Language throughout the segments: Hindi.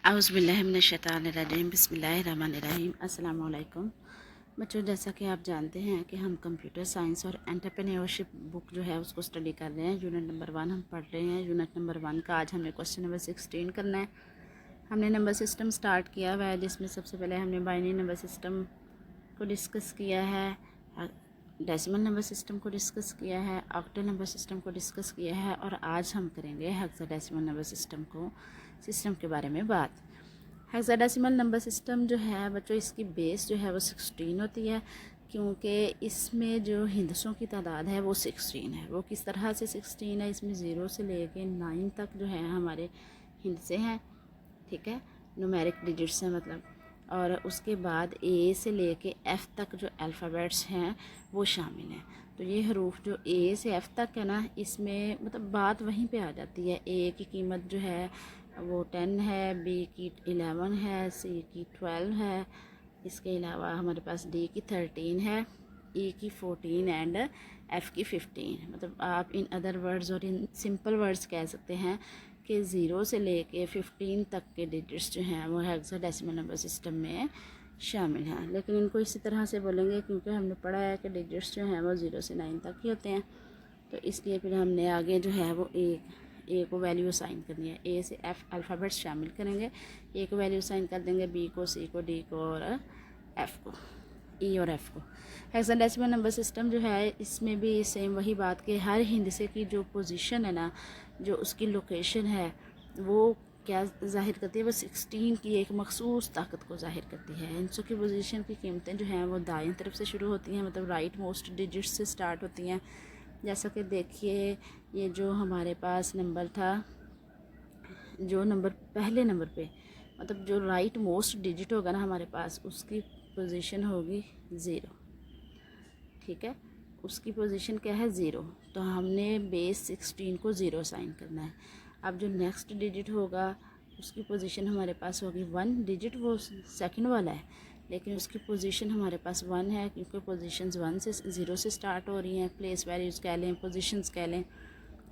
औज़ुबिल्लाहिमिनश्शैतानिर्रजीम बिस्मिल्लाहिर्रहमानिर्रहीम। अस्सलाम वालेकुम बच्चों, जैसा कि आप जानते हैं कि हम कंप्यूटर साइंस और एंटरप्रेन्योरशिप बुक जो है उसको स्टडी कर रहे हैं। यूनिट नंबर 1 हम पढ़ रहे हैं। यूनिट नंबर 1 का आज हमें क्वेश्चन नंबर 16 करना है। हमने नंबर सिस्टम स्टार्ट किया हुआ है, जिसमें सबसे पहले हमने बाइनरी नंबर सिस्टम को डिस्कस किया है, डेसिमल नंबर सिस्टम को डिस्कस किया है, ऑक्टल नंबर सिस्टम को डिस्कस किया है, और आज हम करेंगे हेक्साडेसिमल नंबर सिस्टम के बारे में बात। हेक्साडेसिमल नंबर सिस्टम जो है बच्चों, इसकी बेस जो है वो 16 होती है, क्योंकि इसमें जो हिंदसों की तादाद है वो 16 है। वो किस तरह से 16 है, इसमें 0 से लेके 9 तक जो है हमारे हिंदसे हैं, ठीक है, न्यूमेरिक डिजिट्स हैं मतलब। और उसके बाद ए से लेके एफ़ तक जो अल्फ़ाबेट्स हैं वो शामिल हैं। तो ये हरूफ जो ए से एफ़ तक है ना, इसमें मतलब बात वहीं पे आ जाती है। ए की कीमत जो है वो 10 है, बी की 11 है, सी की 12 है, इसके अलावा हमारे पास डी की 13 है, ई की 14 एंड एफ़ की 15। मतलब आप इन अदर वर्ड्स और इन सिंपल वर्ड्स कह सकते हैं कि 0 से लेके 15 तक के डिजिट्स जो हैं वो हेक्साडेसिमल नंबर सिस्टम में शामिल हैं। लेकिन इनको इसी तरह से बोलेंगे क्योंकि हमने पढ़ा है कि डिजिट्स जो हैं वो 0 से 9 तक ही होते हैं। तो इसलिए फिर हमने आगे जो है वो ए को वैल्यू असाइन करनी है। ए से एफ़ अल्फ़ाबेट्स शामिल करेंगे, ए को वैल्यू असाइन कर देंगे, बी को, सी को, डी को और एफ़ को, ई और एफ़ को। हेक्साडेसिमल नंबर सिस्टम जो है इसमें भी सेम वही बात कि हर हिंदसे की जो पोजीशन है ना, जो उसकी लोकेशन है वो क्या ज़ाहिर करती है, वो 16 की एक मखसूस ताकत को ज़ाहिर करती है। हिंसों की पोजीशन की कीमतें जो हैं वो दाईं तरफ से शुरू होती हैं, मतलब राइट मोस्ट डिजिट से स्टार्ट होती हैं। जैसा कि देखिए, ये जो हमारे पास नंबर था, जो नंबर पहले नंबर पे मतलब जो राइट मोस्ट डिजिट होगा ना हमारे पास, उसकी पोजीशन होगी 0, ठीक है, उसकी पोजीशन क्या है 0। तो हमने बेस 16 को 0 साइन करना है। अब जो नेक्स्ट डिजिट होगा उसकी पोजीशन हमारे पास होगी 1 डिजिट, वो सेकंड वाला है, लेकिन उसकी पोजीशन हमारे पास 1 है, क्योंकि पोजीशंस 1 से 0 से स्टार्ट हो रही हैं। प्लेस वैल्यूज़ कह लें, पोजीशंस कह लें,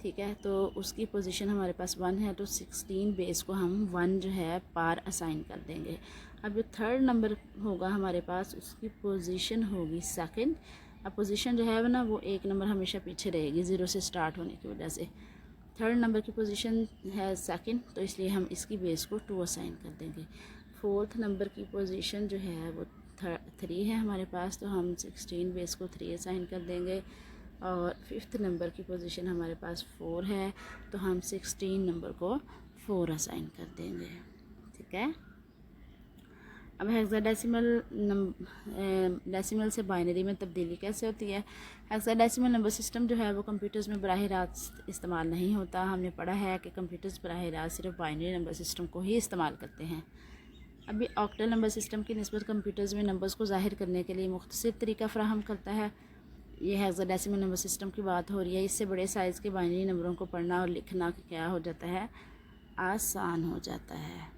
ठीक है। तो उसकी पोजीशन हमारे पास 1 है, तो 16 बेस को हम 1 जो है पार असाइन कर देंगे। अब जो थर्ड नंबर होगा हमारे पास, उसकी पोजीशन होगी सेकंड। अब पोजीशन जो है ना वो एक नंबर हमेशा पीछे रहेगी 0 से स्टार्ट होने की वजह से। थर्ड नंबर की पोजीशन है सेकंड, तो इसलिए हम इसकी बेस को 2 असाइन कर देंगे। फोर्थ नंबर की पोजीशन जो है वो 3 है हमारे पास, तो हम 16 बेस को 3 असाइन कर देंगे। और फिफ्थ नंबर की पोजीशन हमारे पास 4 है, तो हम 16 नंबर को 4 असाइन कर देंगे, ठीक है। अब हेक्साडेसिमल डेसिमल से बाइनरी में तब्दीली कैसे होती है। हेक्साडेसिमल नंबर सिस्टम जो है वो कंप्यूटर्स में बराह रास्त इस्तेमाल नहीं होता। हमने पढ़ा है कि कंप्यूटर्स बराह रास्त सिर्फ बाइनरी नंबर सिस्टम को ही इस्तेमाल करते हैं। अभी ऑक्टल नंबर सिस्टम की निस्बत कंप्यूटर्स में नंबर्स को ज़ाहिर करने के लिए मुख्तलिफ तरीका फ़राहम करता है। ये हेक्साडेसिमल नंबर सिस्टम की बात हो रही है। इससे बड़े साइज़ के बाइनरी नंबरों को पढ़ना और लिखना क्या हो जाता है, आसान हो जाता है।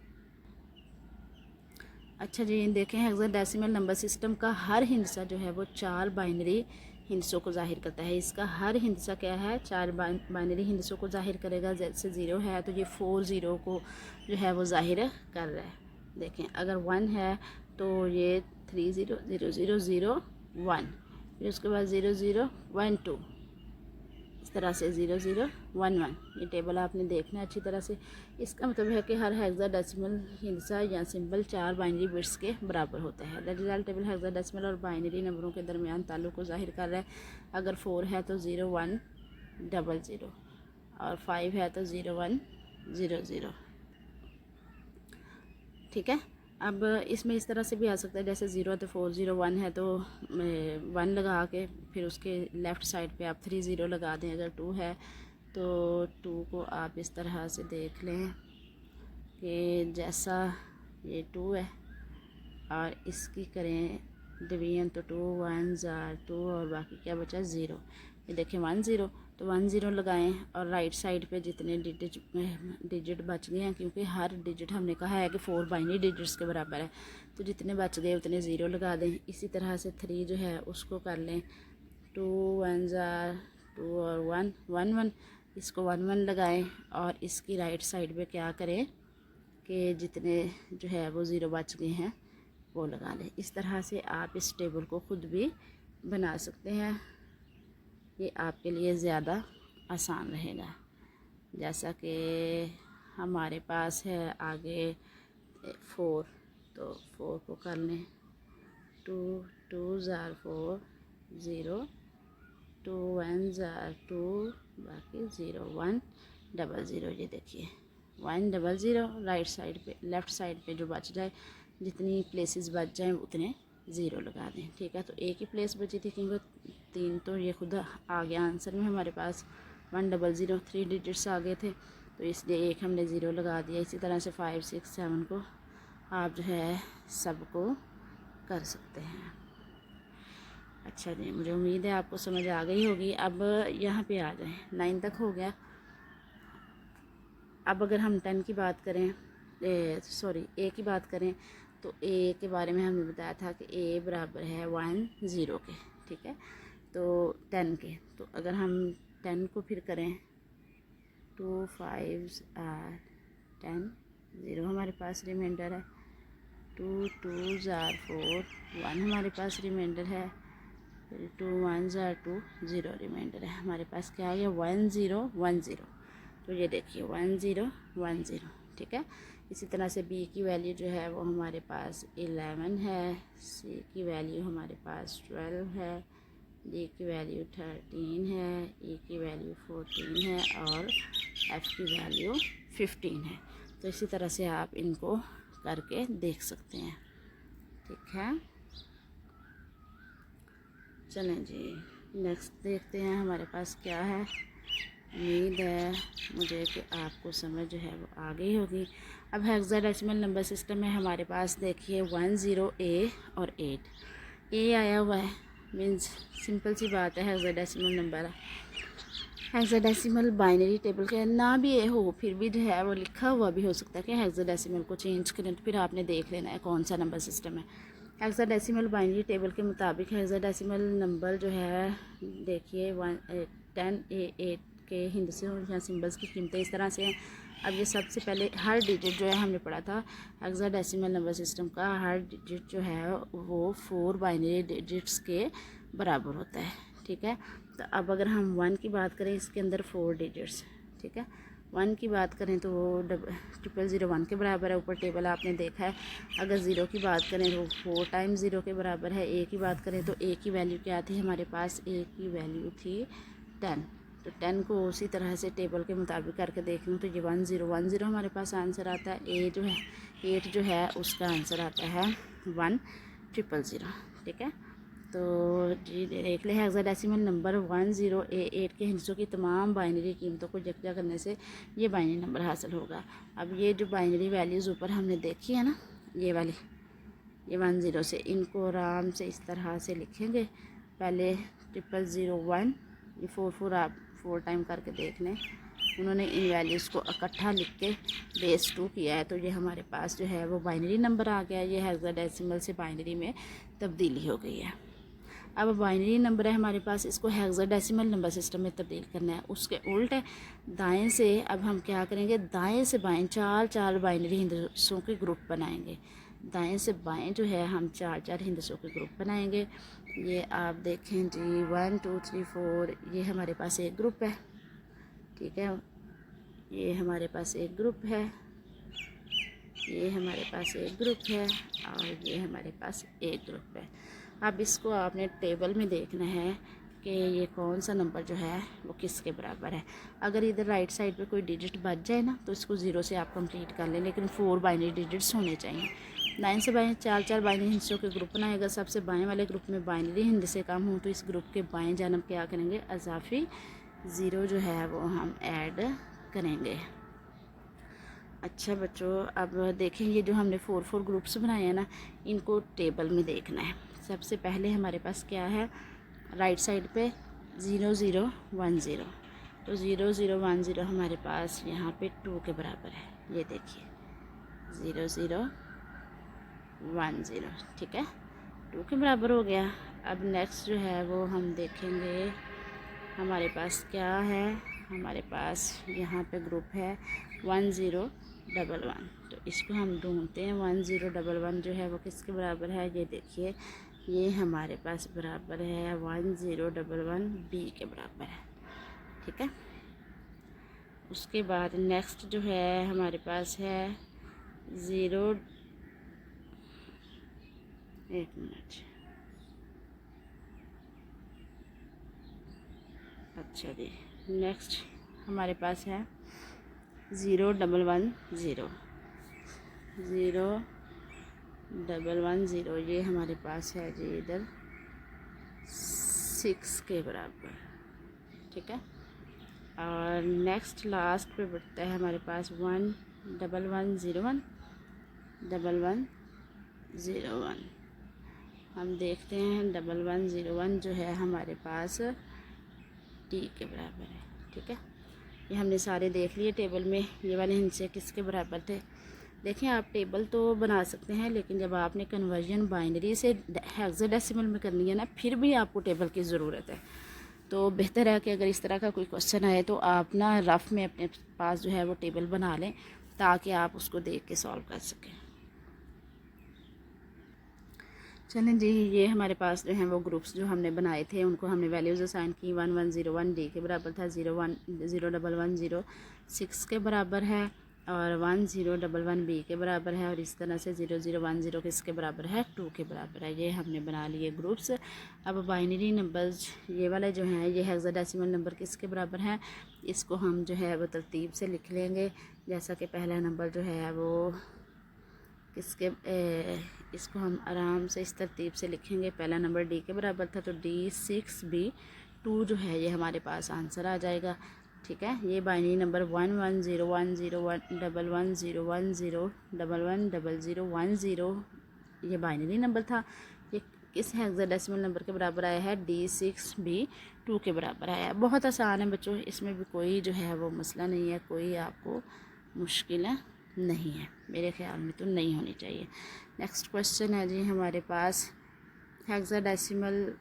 अच्छा जी, देखें, हेक्साडेसिमल नंबर सिस्टम का हर हिंसा जो है वो 4 बाइनरी हिंसों को ज़ाहिर करता है। इसका हर हिंसा क्या है, 4 बाइनरी हिंसों को ज़ाहिर करेगा। जैसे 0 है तो ये 4 0 को जो है वो ज़ाहिर कर रहा है। देखें, अगर 1 है तो ये 3 0 0 0 0 1, फिर उसके बाद 0 0 1 2, इस तरह से 0 0 1 1। ये टेबल आपने देखना है अच्छी तरह से। इसका मतलब है कि हर हेक्साडेसिमल हिंसा या सिंबल 4 बाइनरी बिट्स के बराबर होता है। द रिजल्ट टेबल हेक्साडेसिमल और बाइनरी नंबरों के दरमियान ताल्लुक को जाहिर कर रहा है। अगर 4 है तो 0 1 0 0, और 5 है तो 0 1 0 0, ठीक है। अब इसमें इस तरह से भी आ सकता है, जैसे 0 तो 4 0 1 है तो 1 लगा के फिर उसके लेफ़्ट साइड पे आप 3 0 लगा दें। अगर 2 है तो 2 को आप इस तरह से देख लें कि जैसा ये 2 है और इसकी करें डिवीजन, तो 2 1 ज़ार 2 और बाकी क्या बचा 0। ये देखें 1 0, तो 1 0 लगाएं और राइट साइड पे जितने डिजिट बच गए हैं, क्योंकि हर डिजिट हमने कहा है कि 4 बाइनरी डिजिट्स के बराबर है, तो जितने बच गए उतने 0 लगा दें। इसी तरह से 3 जो है उसको कर लें, 2 1 ज़ार 2 और 1 1 1, इसको 1 1 लगाएं और इसकी राइट साइड पे क्या करें कि जितने जो है वो ज़ीरो बच गए हैं वो लगा लें। इस तरह से आप इस टेबल को ख़ुद भी बना सकते हैं, ये आपके लिए ज़्यादा आसान रहेगा। जैसा कि हमारे पास है आगे 4, तो 4 को कर लें 2 2 ज़ार 4 0 2 1 ज़ार 2 बाकी 0 1 डबल ज़ीरो। ये देखिए 1 डबल ज़ीरो, राइट साइड पे लेफ़्ट साइड पे जो बच जाए, जितनी प्लेसेस बच जाएँ उतने ज़ीरो लगा दें। ठीक है, तो एक ही प्लेस बची थी क्योंकि 3 तो ये खुद आ गया आंसर में हमारे पास। 1 डबल ज़ीरो 3 डिजिट्स आ गए थे, तो इसलिए एक हमने ज़ीरो लगा दिया। इसी तरह से 5 6 7 को आप जो है सबको कर सकते हैं। अच्छा जी, मुझे उम्मीद है आपको समझ आ गई होगी। अब यहाँ पे आ जाएं, 9 तक हो गया। अब अगर हम 10 की बात करें, सॉरी ए की बात करें, तो ए के बारे में हमने बताया था कि ए बराबर है 1 0 के। ठीक है, तो 10 के, तो अगर हम 10 को फिर करें 2 5 आर 10 0 हमारे पास रिमाइंडर है। 2 2 ज़ार 4 1 हमारे पास रिमाइंडर है। फिर 2 1 ज़ार 2 0 रिमाइंडर है। हमारे पास क्या आ गया 1 0 1 0। तो ये देखिए 1 0 1 0। ठीक है, इसी तरह से बी की वैल्यू जो है वो हमारे पास 11 है। सी की वैल्यू हमारे पास 12 है। डी की वैल्यू 13 है। ई की वैल्यू 14 है और एफ़ की वैल्यू 15 है। तो इसी तरह से आप इनको करके देख सकते हैं। ठीक है, चलें जी नेक्स्ट देखते हैं हमारे पास क्या है। उम्मीद है मुझे कि आपको समझ जो है वो आ गई होगी। अब हेक्साडेसिमल नंबर सिस्टम में हमारे पास देखिए 1 0 ए और 8 ए आया हुआ है, मीन्स सिंपल सी बात है हेक्साडेसिमल नंबर है। हेक्साडेसिमल बाइनरी टेबल के ना भी ए हो, फिर भी जो है वो लिखा हुआ भी हो सकता है कि हेक्साडेसिमल को चेंज करें, तो फिर आपने देख लेना है कौन सा नंबर सिस्टम है। हेक्साडेसिमल बाइनरी टेबल के मुताबिक हेक्साडेसिमल नंबर जो है देखिए 10 8 के हिंदू या सिंबल्स की कीमतें इस तरह से हैं। अब ये सबसे पहले हर डिजिट जो है हमने पढ़ा था हेक्साडेसिमल नंबर सिस्टम का, हर डिजिट जो है वो 4 बाइनरी डिजिट्स के बराबर होता है। ठीक है, तो अब अगर हम 1 की बात करें, इसके अंदर 4 डिजिट्स। ठीक है, 1 की बात करें तो वो 0001 के बराबर है, ऊपर टेबल आपने देखा है। अगर 0 की बात करें तो 4 टाइम्स 0 के बराबर है। ए की बात करें तो ए की वैल्यू क्या थी हमारे पास, ए की वैल्यू थी 10। तो 10 को उसी तरह से टेबल के मुताबिक करके देख लूँ तो ये 1 0 1 0 हमारे पास आंसर आता है। ए जो है 8 जो है उसका आंसर आता है 1 000। ठीक है, तो जी देख ले हेक्साडेसिमल नंबर 1 0 ए 8 के हिस्सों की तमाम बाइनरी कीमतों को यकजा करने से ये बाइनरी नंबर हासिल होगा। अब ये जो बाइनरी वैल्यूज़ ऊपर हमने देखी है ना, ये वाली, ये 1 0 से, इनको आराम से इस तरह से लिखेंगे। पहले 0001, ये 4 आप 4 टाइम करके देख लें। उन्होंने इन वैल्यूज़ को इकट्ठा लिख के बेस 2 किया है, तो ये हमारे पास जो है वो बाइनरी नंबर आ गया। ये हेक्साडेसिमल से बाइनरी में तब्दीली हो गई है। अब बाइनरी नंबर है हमारे पास, इसको हेक्साडेसिमल नंबर सिस्टम में तब्दील करना है। उसके उल्ट है, दाएं से अब हम क्या करेंगे, दाएं से बाएं 4 बाइनरी हिंदसों के ग्रुप बनाएंगे। दाएं से बाएं जो है हम 4 हिंदसों के ग्रुप बनाएंगे। ये आप देखें जी 1 2 3 4, ये हमारे पास एक ग्रुप है। ठीक है, ये हमारे पास एक ग्रुप है, ये हमारे पास एक ग्रुप है और ये हमारे पास एक ग्रुप है। अब इसको आपने टेबल में देखना है कि ये कौन सा नंबर जो है वो किसके बराबर है। अगर इधर राइट साइड पे कोई डिजिट बच जाए ना तो इसको 0 से आप कंप्लीट कर लें, लेकिन 4 बाइनरी डिजिट्स होने चाहिए। 9 से बाएं 4 बाइनरी हिस्सों के ग्रुप बनाए। अगर सबसे बाएं वाले ग्रुप में बाइनरी हिंद से कम हो तो इस ग्रुप के बाएं जानब क्या करेंगे, अजाफी 0 जो है वो हम ऐड करेंगे। अच्छा बच्चों, अब देखें ये जो हमने 4 ग्रुप्स बनाए हैं ना, इनको टेबल में देखना है। सबसे पहले हमारे पास क्या है, राइट साइड पे 0 0 1 0, तो 0 0 1 0 हमारे पास यहाँ पे 2 के बराबर है। ये देखिए 0 0 1 0, ठीक है, 2 के बराबर हो गया। अब नेक्स्ट जो है वो हम देखेंगे हमारे पास क्या है। हमारे पास यहाँ पे ग्रुप है 1 0 1 1, तो इसको हम ढूंढते हैं 1011 जो है वो किसके बराबर है। ये देखिए ये हमारे पास बराबर है 1011 बी के बराबर है, ठीक है। उसके बाद नेक्स्ट जो है हमारे पास है 1 मिनट, अच्छा जी, नेक्स्ट हमारे पास है 0110 ये हमारे पास है जी इधर 6 के बराबर, ठीक है। और नेक्स्ट लास्ट पे बढ़ता है हमारे पास 1101 हम देखते हैं 1101 जो है हमारे पास टी के बराबर है, ठीक है। ये हमने सारे देख लिए टेबल में, ये वाले हिस्से किसके बराबर थे। देखें आप टेबल तो बना सकते हैं, लेकिन जब आपने कन्वर्जन बाइनरी से हेक्साडेसिमल में करनी है ना, फिर भी आपको टेबल की ज़रूरत है। तो बेहतर है कि अगर इस तरह का कोई क्वेश्चन आए तो आप ना रफ़ में अपने पास जो है वो टेबल बना लें, ताकि आप उसको देख के सॉल्व कर सकें। चलें जी, ये हमारे पास जो हैं वो ग्रुप्स जो हमने बनाए थे उनको हमने वैल्यूज़ असाइन की। 1101 डी के बराबर था, 0110 6 के बराबर है, और 1011 बी के बराबर है, और इस तरह से 0010 किसके बराबर है 2 के बराबर है। ये हमने बना लिए ग्रुप्स। अब बाइनरी नंबर्स ये वाले जो हैं ये हेक्साडेसिमल नंबर किसके बराबर हैं, इसको हम जो है वो तरतीब से लिख लेंगे। जैसा कि पहला नंबर जो है वो किसके इसको हम आराम से इस तरतीब से लिखेंगे। पहला नंबर डी के बराबर था, तो D6B2 जो है ये हमारे पास आंसर आ जाएगा, ठीक है। ये बाइनरी नंबर 1101011011000010 ये बाइनरी नंबर था। ये किस हेक्साडेसिमल नंबर के बराबर आया है, D6B2 के बराबर आया है। बहुत आसान है बच्चों, इसमें भी कोई जो है वो मसला नहीं है, कोई आपको मुश्किल नहीं है, मेरे ख्याल में तो नहीं होनी चाहिए। नेक्स्ट क्वेश्चन है जी हमारे पास हेक्साडेसिमल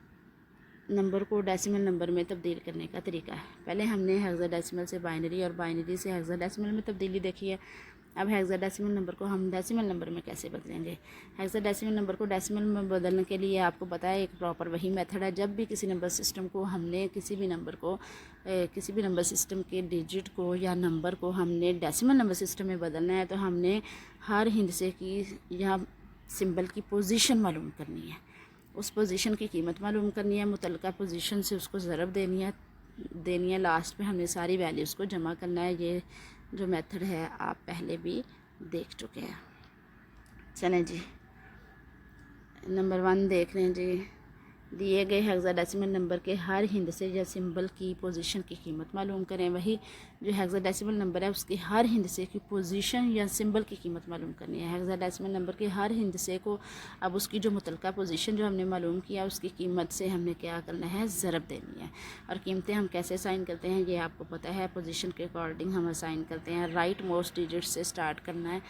नंबर को डेसिमल नंबर में तब्दील करने का तरीका है। पहले हमने हेक्साडेसिमल से बाइनरी और बाइनरी से हेक्साडेसिमल में तब्दीली देखी है। अब हेक्साडेसिमल नंबर को हम डेसिमल नंबर में कैसे बदलेंगे। हेक्साडेसिमल नंबर को डेसिमल में बदलने के लिए आपको पता है एक प्रॉपर वही मेथड है। जब भी किसी नंबर सिस्टम को हमने किसी भी नंबर सिस्टम के डिजिट को या नंबर को हमने डेसिमल नंबर सिस्टम में बदलना है, तो हमने हर हिंसे की या सिंबल की पोजीशन मालूम करनी है, उस पोजीशन की कीमत मालूम करनी है, मुतल्लिका पोजीशन से उसको ज़रब देनी है, लास्ट में हमने सारी वैल्यूज़ को जमा करना है। ये जो मेथड है आप पहले भी देख चुके हैं। चलें जी, नंबर 1 देख लें जी। दिए गए हेक्साडेसिमल नंबर के हर हिंदसे या सिंबल की पोजीशन की कीमत मालूम करें। वही जो हेक्साडेसिमल नंबर है उसकी हर हिंदसे की पोजीशन या सिंबल की कीमत मालूम करनी है। हेक्साडेसिमल नंबर के हर हिंदसे को अब उसकी जो मुतल्लिका पोजीशन जो हमने मालूम किया उसकी कीमत से हमने क्या करना है, ज़रब देनी है। और कीमतें हम कैसे असाइन करते हैं ये आपको पता है, पोजीशन के अकॉर्डिंग हम असाइन करते हैं। राइट मोस्ट डिजिट से स्टार्ट करना है,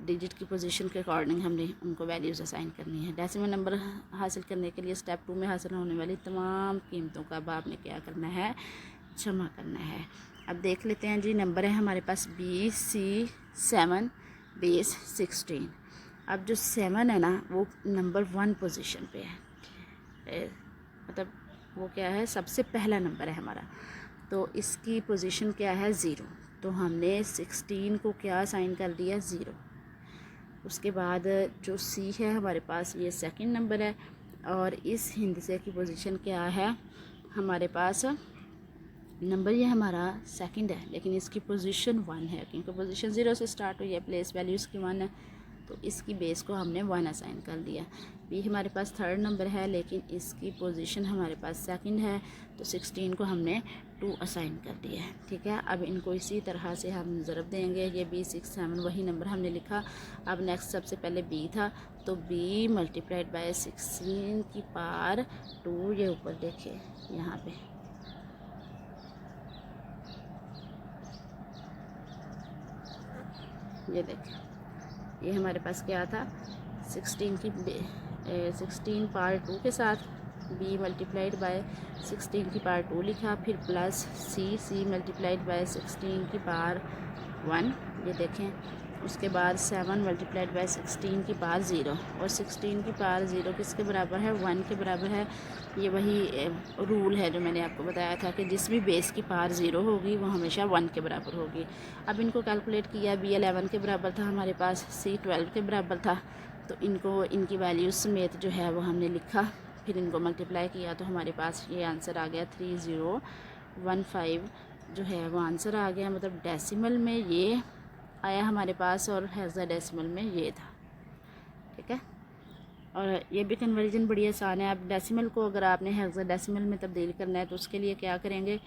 डिजिट की पोजीशन के अकॉर्डिंग हमने उनको वैल्यूज़ असाइन करनी है। डेसिमल नंबर हासिल करने के लिए स्टेप 2 में हासिल होने वाली तमाम कीमतों का अब आपने क्या करना है, जमा करना है। अब देख लेते हैं जी, नंबर है हमारे पास BC7 बेस 16। अब जो 7 है ना वो नंबर 1 पोजीशन पे है, मतलब वो क्या है, सबसे पहला नंबर है हमारा, तो इसकी पोजीशन क्या है 0, तो हमने 16 को क्या असाइन कर दिया 0। उसके बाद जो C है हमारे पास ये सेकंड नंबर है, और इस हिंदसे की पोजीशन क्या है हमारे पास, नंबर ये हमारा सेकंड है लेकिन इसकी पोजीशन 1 है, क्योंकि पोजीशन 0 से स्टार्ट हुई है, प्लेस वैल्यू इसकी 1 है, तो इसकी बेस को हमने 1 असाइन कर दिया। B हमारे पास थर्ड नंबर है लेकिन इसकी पोजीशन हमारे पास सेकंड है, तो 16 को हमने 2 असाइन कर दिया है, ठीक है। अब इनको इसी तरह से हम ज़रब देंगे। ये B67 वही नंबर हमने लिखा। अब नेक्स्ट सबसे पहले B था, तो B मल्टीप्लाइड बाय 16 की पावर 2, ये ऊपर देखिए यहाँ पे, ये देखिए ये हमारे पास क्या था 16 पावर 2 के साथ B मल्टीप्लाइड बाय 16 की पावर 2 लिखा, फिर प्लस C मल्टीप्लाइड बाय 16 की पावर 1, ये देखें उसके बाद 7 मल्टीप्लाइड बाई 16 की पावर 0, और 16 की पावर 0 किसके बराबर है, 1 के बराबर है। ये वही रूल है जो मैंने आपको बताया था कि जिस भी बेस की पावर 0 होगी वो हमेशा 1 के बराबर होगी। अब इनको कैलकुलेट किया, B 11 के बराबर था हमारे पास, C 12 के बराबर था, तो इनको इनकी वैल्यूज समेत जो है वो हमने लिखा, फिर इनको मल्टीप्लाई किया तो हमारे पास ये आंसर आ गया 3015 जो है वो आंसर आ गया। मतलब डेसिमल में ये आया हमारे पास और हेक्साडेसिमल में ये था, ठीक है। और ये भी कन्वर्जन बड़ी आसान है। अब डेसिमल को अगर आपने हेक्साडेसिमल में तब्दील करना है तो उसके लिए क्या करेंगे,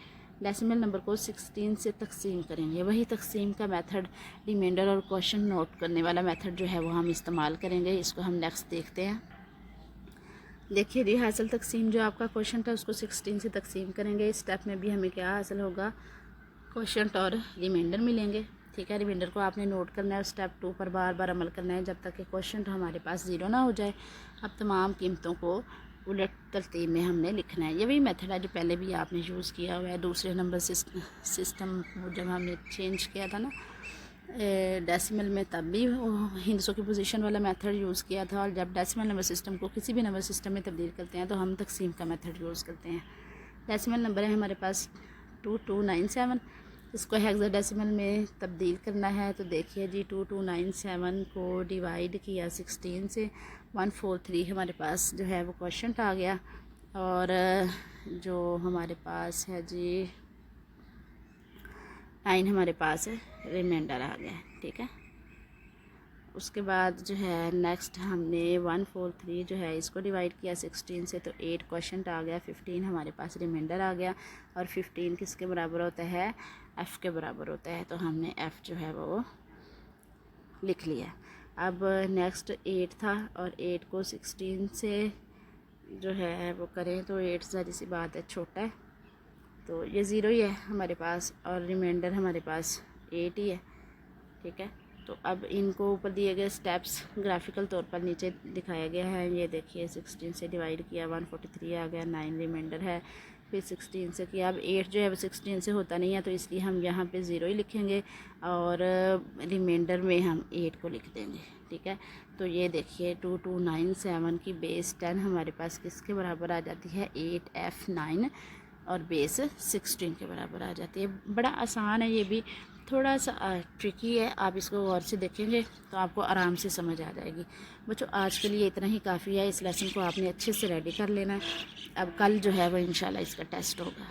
डेसिमल नंबर को 16 से तकसीम करेंगे। वही तकसीम का मेथड, रिमाइंडर और क्वेश्चन नोट करने वाला मेथड जो है वो हम इस्तेमाल करेंगे। इसको हम नेक्स्ट देखते हैं। देखिए जी, हासिल तकसीम जो आपका क्वेश्चन था उसको 16 से तकसीम करेंगे। इस स्टेप में भी हमें क्या हासिल होगा, क्वेश्चन और रिमाइंडर मिलेंगे, ठीक है। रिमाइंडर को आपने नोट करना है, स्टेप 2 पर बार बार अमल करना है जब तक कि क्वेश्चन हमारे पास 0 ना हो जाए। अब तमाम कीमतों को उलट तरतीब में हमने लिखना है। ये वही मेथड है जो पहले भी आपने यूज़ किया हुआ है। दूसरे नंबर सिस्टम जब हमने चेंज किया था ना डेसिमल में, तब भी हिंदसों की पोजीशन वाला मेथड यूज़ किया था, और जब डेसिमल नंबर सिस्टम को किसी भी नंबर सिस्टम में तब्दील करते हैं तो हम तकसीम का मेथड यूज़ करते हैं। डेसिमल नंबर है हमारे पास 2297, इसको हेक्साडेसिमल में तब्दील करना है। तो देखिए जी, 2297 को डिवाइड किया 16 से, 143 हमारे पास जो है वो क्वेश्चन आ गया, और जो हमारे पास है जी 9 हमारे पास है रिमाइंडर आ गया, ठीक है। उसके बाद जो है नेक्स्ट हमने 143 जो है इसको डिवाइड किया 16 से, तो 8 क्वेश्चन आ गया, 15 हमारे पास रिमाइंडर आ गया, और 15 किसके बराबर होता है, F के बराबर होता है। तो हमने F जो है वो लिख लिया। अब नेक्स्ट 8 था, और 8 को 16 से जो है वो करें तो 8 ज़ाहिर सी बात है छोटा है, तो ये 0 ही है हमारे पास, और रिमाइंडर हमारे पास 8 ही है, ठीक है। तो अब इनको ऊपर दिए गए स्टेप्स ग्राफिकल तौर पर नीचे दिखाया गया है। ये देखिए 16 से डिवाइड किया 143 आ गया, 9 रिमाइंडर है, फिर 16 से किया। अब 8 जो है वो 16 से होता नहीं है, तो इसलिए हम यहाँ पे 0 ही लिखेंगे, और रिमाइंडर में हम 8 को लिख देंगे, ठीक है। तो ये देखिए 2297 की बेस 10 हमारे पास किसके बराबर आ जाती है, 8F9, और बेस 16 के बराबर आ जाती है। बड़ा आसान है, ये भी थोड़ा सा ट्रिकी है। आप इसको गौर से देखेंगे तो आपको आराम से समझ आ जाएगी। बच्चों, आज के लिए इतना ही काफ़ी है। इस लेसन को आपने अच्छे से रेडी कर लेना है। अब कल जो है वो इंशाल्लाह इसका टेस्ट होगा।